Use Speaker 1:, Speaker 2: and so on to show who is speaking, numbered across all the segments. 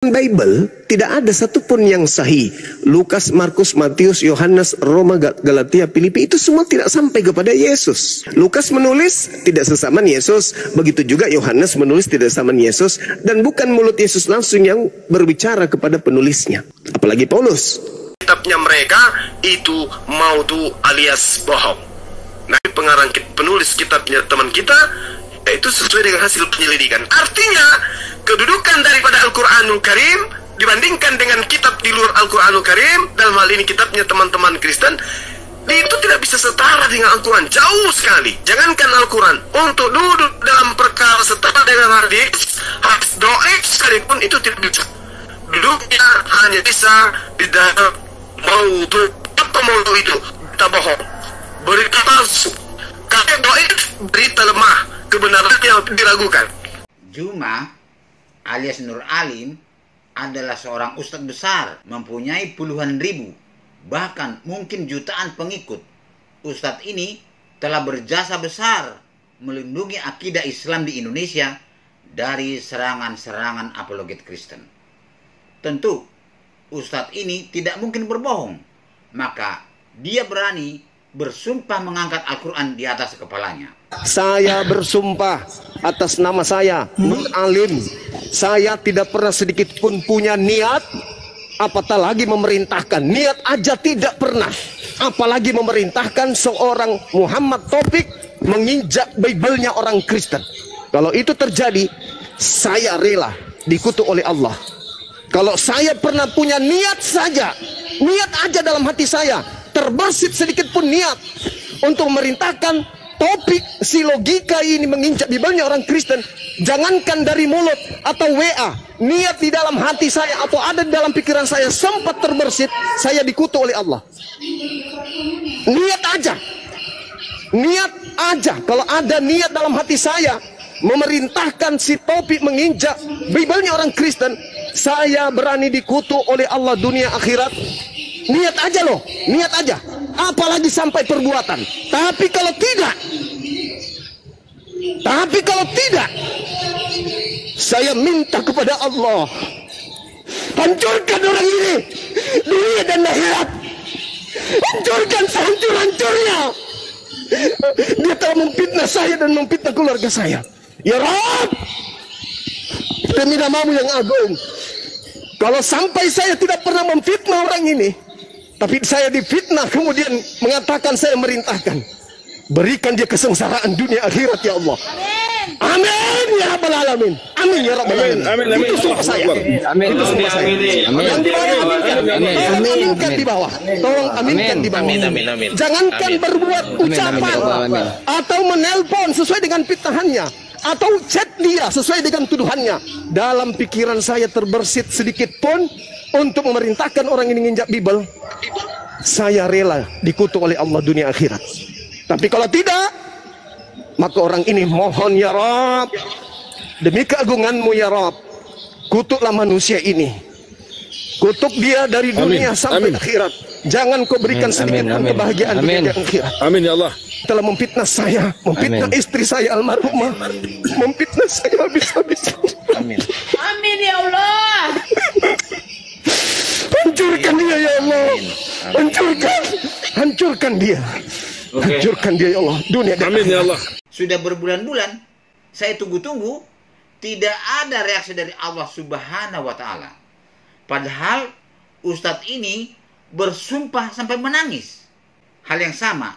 Speaker 1: Bible tidak ada satupun yang sahih. Lukas, Markus, Matius, Yohanes, Roma, Galatia, Filipi itu semua tidak sampai kepada Yesus. Lukas menulis tidak sesamaan Yesus, begitu juga Yohanes menulis tidak sesamaan Yesus, dan bukan mulut Yesus langsung yang berbicara kepada penulisnya. Apalagi Paulus. Kitabnya mereka itu maudu alias bohong. Nah, pengarang penulis kitabnya teman kita itu sesuai dengan hasil penyelidikan. Artinya kedudukan daripada Al-Quranul Karim dibandingkan dengan kitab di luar Al-Quranul Karim, dalam hal ini kitabnya teman-teman Kristen, itu tidak bisa setara dengan Al-Quran, jauh sekali. Jangankan Al-Quran, untuk duduk dalam perkara setara dengan hadis do'if sekalipun itu tidak bisa. Duduknya hanya bisa di dalam maudu. Apa maudu itu? Berita bohong, berita palsu, kata do'if, berita lemah, kebenaran yang diragukan.
Speaker 2: Juma alias Nur Alim adalah seorang ustadz besar, mempunyai puluhan ribu, bahkan mungkin jutaan pengikut. Ustadz ini telah berjasa besar melindungi akidah Islam di Indonesia dari serangan-serangan apologet Kristen. Tentu ustadz ini tidak mungkin berbohong, maka dia berani bersumpah mengangkat Al-Quran di atas kepalanya.
Speaker 1: Saya bersumpah atas nama saya, Nur Alim, saya tidak pernah sedikit pun punya niat, apatah lagi memerintahkan. Niat aja tidak pernah, apalagi memerintahkan seorang Muhammad Taufik menginjak Bible-nya orang Kristen. Kalau itu terjadi, saya rela dikutuk oleh Allah. Kalau saya pernah punya niat saja, niat aja dalam hati saya, terbersit sedikit pun niat untuk memerintahkan topik si logika ini menginjak Bible-nya orang Kristen, jangankan dari mulut atau WA, niat di dalam hati saya atau ada di dalam pikiran saya sempat terbersit, saya dikutuk oleh Allah. Niat aja, niat aja. Kalau ada niat dalam hati saya memerintahkan si topik menginjak Bible-nya orang Kristen, saya berani dikutuk oleh Allah dunia akhirat. Niat aja loh, niat aja, apalagi sampai perbuatan. Tapi kalau tidak, saya minta kepada Allah, hancurkan orang ini, dunia dan akhirat, hancurkan sehancur-hancurnya. Dia telah memfitnah saya dan memfitnah keluarga saya. Ya Rabb, demi namamu yang agung, kalau sampai saya tidak pernah memfitnah orang ini, tapi saya difitnah kemudian mengatakan saya merintahkan, berikan dia kesengsaraan dunia akhirat ya Allah. Amin ya rabbal alamin. Amin ya rabbal alamin. Amin. Itu sumpah saya. Amin. Itu sumpah saya. Yang di bawah aminkan di bawah. Tolong aminkan di bawah. Amin. Jangankan berbuat ucapan atau menelpon sesuai dengan fitnahannya, atau chat dia sesuai dengan tuduhannya. Dalam pikiran saya terbersit sedikit pun untuk memerintahkan orang ini menginjak Bible, saya rela dikutuk oleh Allah dunia akhirat. Tapi kalau tidak, maka orang ini mohon ya Rabb, demi keagunganmu ya Rabb, kutuklah manusia ini, kutuk dia dari dunia sampai akhirat. Jangan kau berikan sedikit pun kebahagiaan dunia dan akhirat. Amin ya Allah. Telah memfitnah saya, memfitnah istri saya almarhumah, memfitnah saya habis-habisan. Amin.
Speaker 3: Amin ya Allah.
Speaker 1: Hancurkan dia ya Allah. Hancurkan dia. Hancurkan dia ya Allah. Dunia dan
Speaker 4: amin ya Allah.
Speaker 2: Sudah berbulan-bulan saya tunggu-tunggu, tidak ada reaksi dari Allah Subhanahu wa Ta'ala. Padahal Ustadz ini bersumpah sampai menangis. Hal yang sama,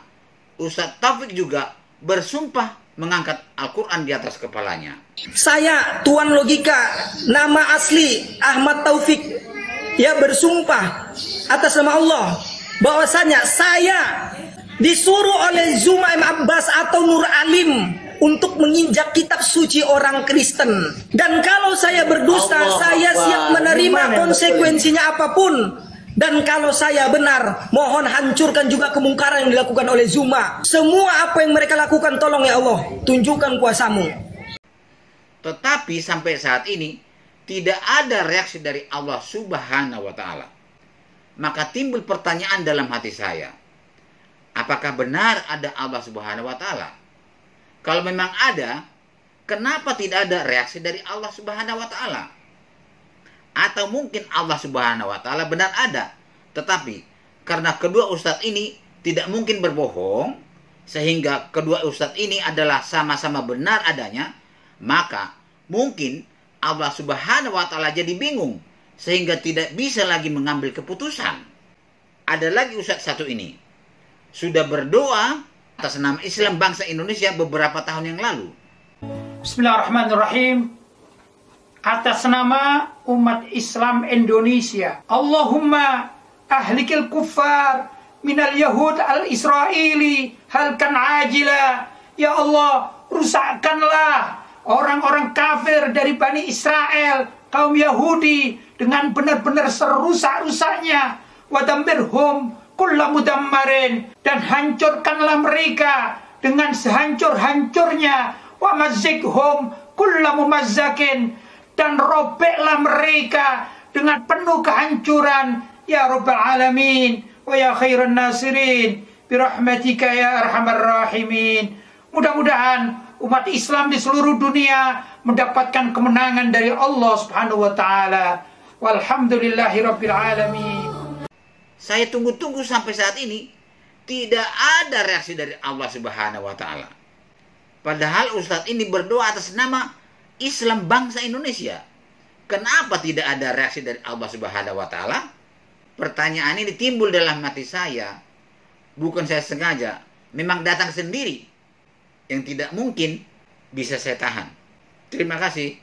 Speaker 2: Ustadz Taufik juga bersumpah mengangkat Al-Quran di atas kepalanya.
Speaker 5: Saya, Tuan Logika, nama asli Ahmad Taufik, ya bersumpah atas nama Allah bahwasanya saya disuruh oleh Zuma M. Abbas atau Nur Alim untuk menginjak kitab suci orang Kristen. Dan kalau saya berdusta, saya siap menerima konsekuensinya apapun. Dan kalau saya benar, mohon hancurkan juga kemungkaran yang dilakukan oleh Zuma. Semua apa yang mereka lakukan, tolong ya Allah, tunjukkan kuasamu.
Speaker 2: Tetapi sampai saat ini tidak ada reaksi dari Allah Subhanahu wa Ta'ala. Maka timbul pertanyaan dalam hati saya, apakah benar ada Allah Subhanahu wa Ta'ala? Kalau memang ada, kenapa tidak ada reaksi dari Allah Subhanahu wa Ta'ala? Atau mungkin Allah Subhanahu wa Ta'ala benar ada, tetapi karena kedua ustadz ini tidak mungkin berbohong, sehingga kedua ustadz ini adalah sama-sama benar adanya, maka mungkin Allah Subhanahu wa Ta'ala jadi bingung sehingga tidak bisa lagi mengambil keputusan. Ada lagi ustadz satu ini sudah berdoa atas nama Islam bangsa Indonesia beberapa tahun yang lalu.
Speaker 4: Bismillahirrahmanirrahim. Atas nama umat Islam Indonesia, Allahumma ahlikil kuffar minal yahud al-israeli halkan ajila. Ya Allah, rusakkanlah orang-orang kafir dari Bani Israel, kaum Yahudi, dengan benar-benar serusak-rusaknya. Wadambirhum kulla mudammarin, dan hancurkanlah mereka dengan sehancur-hancurnya. Wa mazzikhum kulla mumazzakin, dan robeklah mereka dengan penuh kehancuran. Ya Rabbal Alamin wa ya khairan nasirin birahmatika ya arhamar rahimin. Mudah-mudahan umat Islam di seluruh dunia mendapatkan kemenangan dari Allah Subhanahu wa Ta'ala. Walhamdulillahi Rabbil Alamin.
Speaker 2: Saya tunggu-tunggu sampai saat ini tidak ada reaksi dari Allah Subhanahu wa Ta'ala. Padahal ustadz ini berdoa atas nama Islam bangsa Indonesia. Kenapa tidak ada reaksi dari Allah Subhanahu wa Ta'ala? Pertanyaan ini timbul dalam hati saya. Bukan saya sengaja, memang datang sendiri. Yang tidak mungkin bisa saya tahan. Terima kasih.